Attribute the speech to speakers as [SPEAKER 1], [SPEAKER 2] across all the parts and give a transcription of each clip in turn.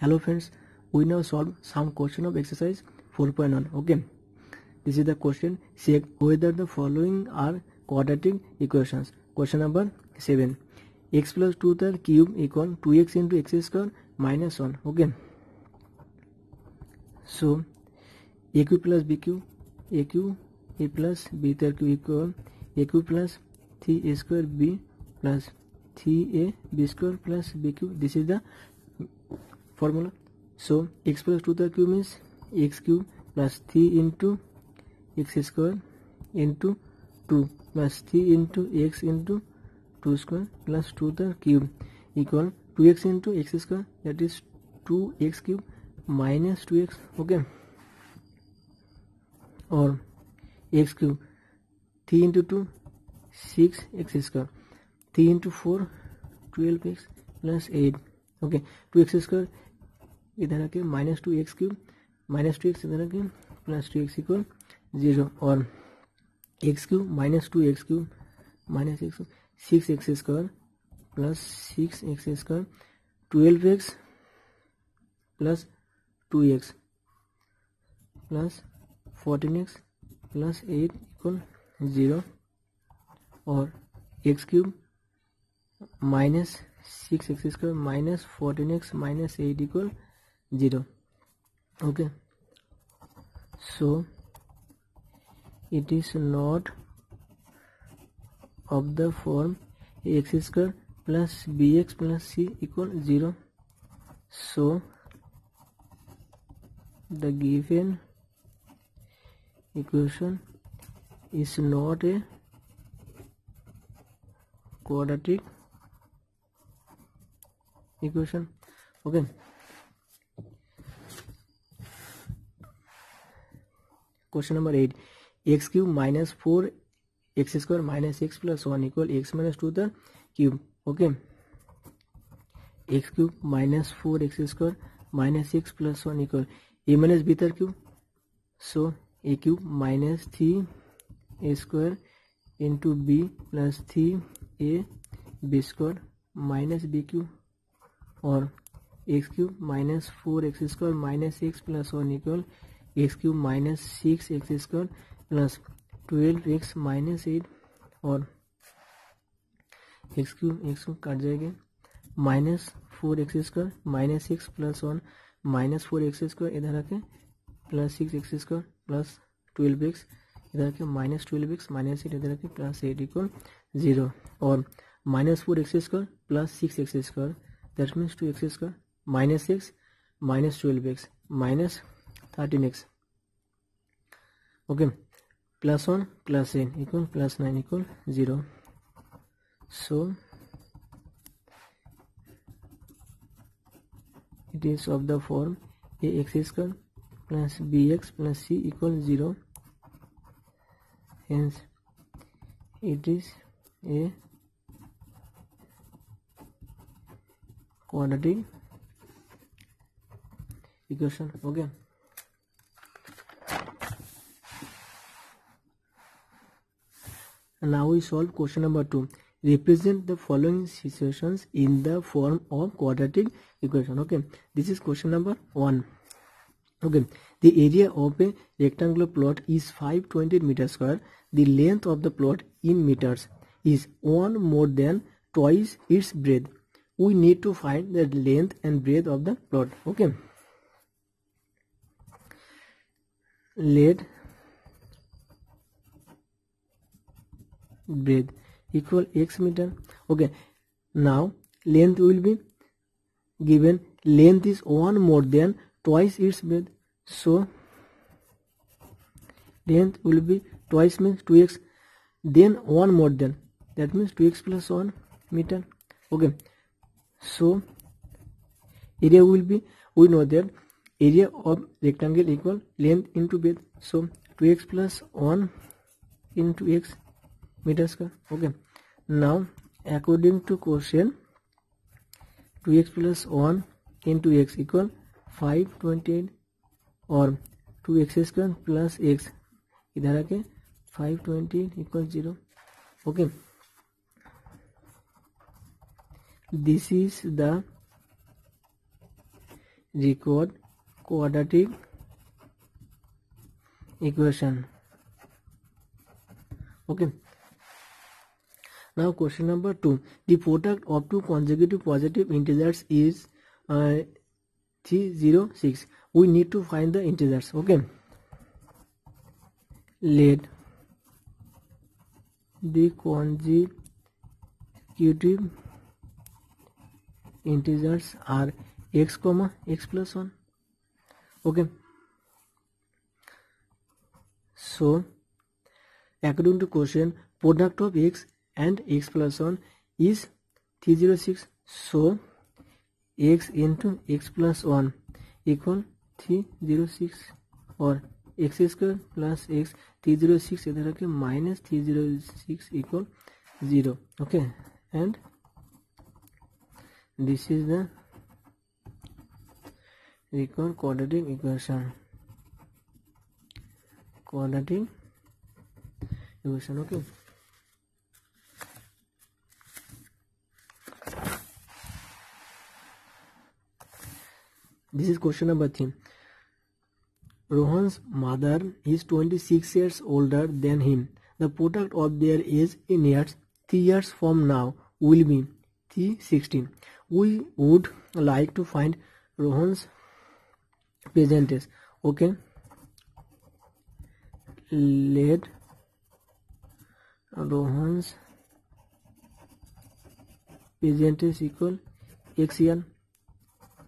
[SPEAKER 1] Hello friends, we now solve some question of exercise 4.1. Okay, this is the question. Check whether the following are quadratic equations. Question number 7. X plus 2 the cube equal 2x into x square minus 1. Okay, so a cube plus b cube, a cube a plus b the cube equal a cube plus 3a square b plus 3a b square plus b cube. This is the formula. So x plus 2 the cube means x cube plus 3 into x square into 2 plus 3 into x into 2 square plus 2 the cube equal 2x into x square, that is 2x cube minus 2x. Okay, or x cube 3 into 2 6x square, 3 into 4 12x plus 8. Okay, 2x square इधर आके minus 2x cube minus 2x इधर आके plus 2x equal 0, और x cube minus 2x cube minus x 6x square plus 6x square 12x plus 2x plus 14x plus 8 equal 0, और x cube minus 6x square minus 14x minus 8 equal 0. Okay, so it is not of the form x square plus bx plus c equal 0. So the given equation is not a quadratic equation. Okay, question number 8. X cube minus 4 x square minus x plus 1 equal x minus 2 the cube. Okay, x cube minus 4 x square minus x plus 1 equal a minus b the cube. So a cube minus 3 a square into b plus 3 a b square minus b cube, or x cube minus 4 x square minus x plus 1 equal x cube minus 6 x square plus 12x minus 8, और x cube काट जाएगा minus 4 x square minus 6 plus 1 minus 4 x square इधर आके plus 6 x square plus 12x इधर आके minus 12x minus 8 इधर आके plus 8 equal 0, और minus 4 x square plus 6 x square, that means 2x square minus 6 minus 12x minus 13x. Okay, plus 1 plus 8 equal plus 9 equal 0. So it is of the form ax square plus bx plus c equal 0. Hence it is a quadratic equation. Okay, now we solve question number 2. Represent the following situations in the form of quadratic equation. Okay, this is question number 1. Okay, the area of a rectangular plot is 528 meters square. The length of the plot in meters is 1 more than twice its breadth. We need to find the length and breadth of the plot. Okay, let breadth equal x meter. Okay, now length will be given, length is 1 more than twice its breadth, so length will be twice means 2x, then 1 more than, that means 2x plus 1 meter. Okay, so area will be, we know that area of rectangle equal length into breadth, so 2x plus 1 into x meter square. Okay, now according to question 2x plus 1 into x equal 528, और 2x square plus x इधर आके 528 equal 0. Okay, this is the record quadratic equation. Okay. Now question number 2. The product of two consecutive positive integers is 306. We need to find the integers. Okay. Let the consecutive integers are x comma x plus 1. Okay. So according to question, product of x and x plus 1 is 306. So x into x plus 1 equal 306 or x square plus x 306 इधर रखे minus 306 equal 0. Okay, and this is the record quadratic equation. Okay. This is question number 3. Rohan's mother is 26 years older than him. The product of their age in years 3 years from now will be 316. We would like to find Rohan's present age. Okay. Let Rohan's present age equal x year.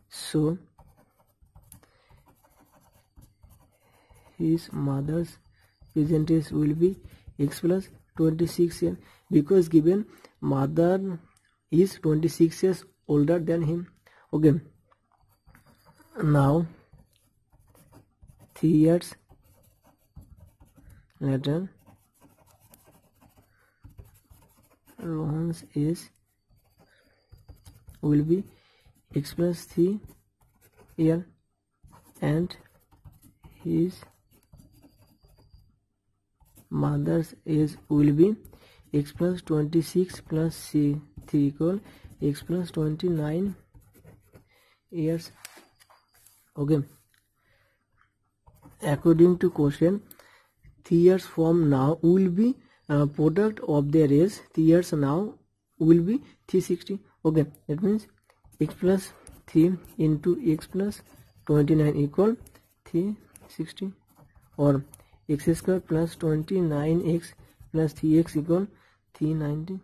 [SPEAKER 1] So his mother's present age will be x plus 26 years, because given mother is 26 years older than him. Okay. Now 3 years later, Rohan's age will be x plus 3 year and his mother's age will be x plus 26 plus c 3 equal x plus 29 years. Okay. According to question, 3 years from now will be product of their age 3 years now will be 360. Okay, that means x plus 3 into x plus 29 equal 360, or x square plus 29x plus 3x equal 390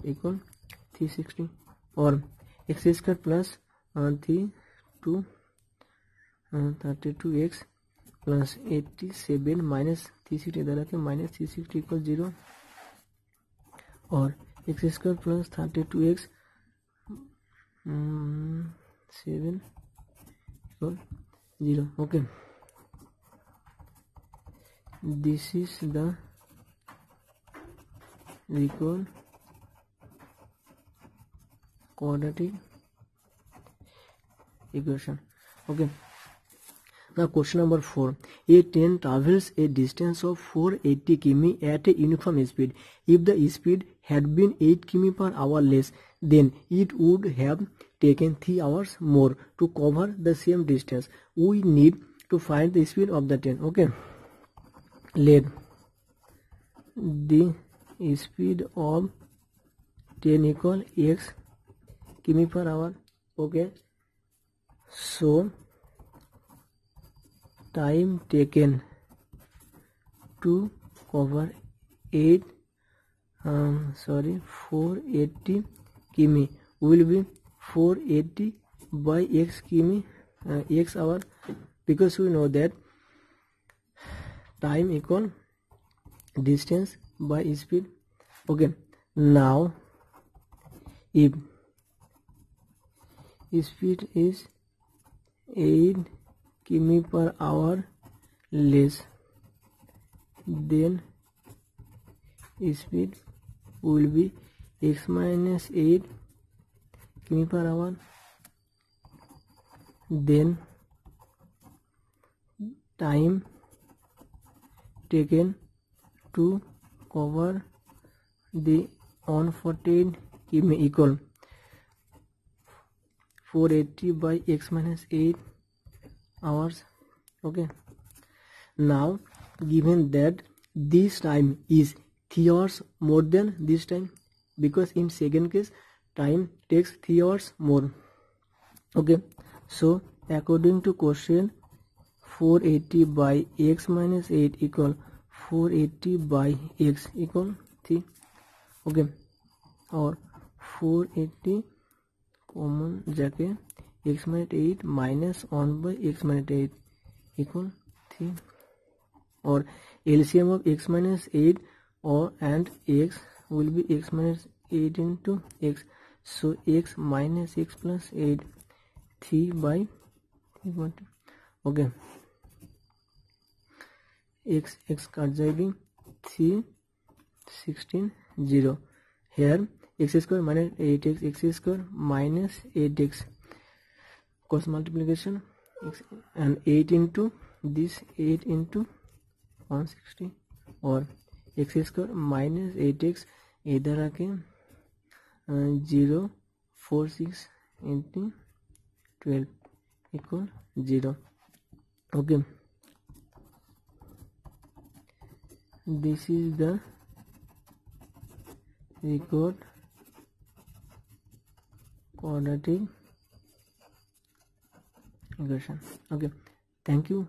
[SPEAKER 1] equal 360, or x square plus 32x plus 87 minus 360 इधर आके minus 360 equal 0, और x square plus 32x 7 equal 0. Okay. This is the record quadratic equation. Okay. Now question number 4. A train travels a distance of 480 km at a uniform speed. If the speed had been 8 km per hour less, then it would have taken 3 hours more to cover the same distance. We need to find the speed of the train. Okay. Let the speed of train equal x km per hour. Okay. So time taken to cover 480 km will be 480 by x km x hour, because we know that time equal distance by speed. Okay. Now if speed is 8 km per hour less, then speed will be x minus 8 km per hour. Then time taken to cover the 148 km equal 480 by x minus 8 hours. Okay, now given that this time is 3 hours more than this time, because in second case time takes 3 hours more. Okay, so according to question, 480 by x minus 8 equal 480 by x equal 3. Okay, और 480 common जाके x minus 8 minus 1 by x minus 8 equal 3, और LCM of x minus 8 or and x will be x minus 8 into x, so x minus x plus 8 3 by 3. Okay, x काट जाएगी 3 16 0. Here x square minus 8x x square minus 8x cross multiplication x and 8 into this 8 into 160, और x square minus 8x इधर आके 046 into 12 equal 0. Okay, this is the record quadratic equation. Okay, thank you.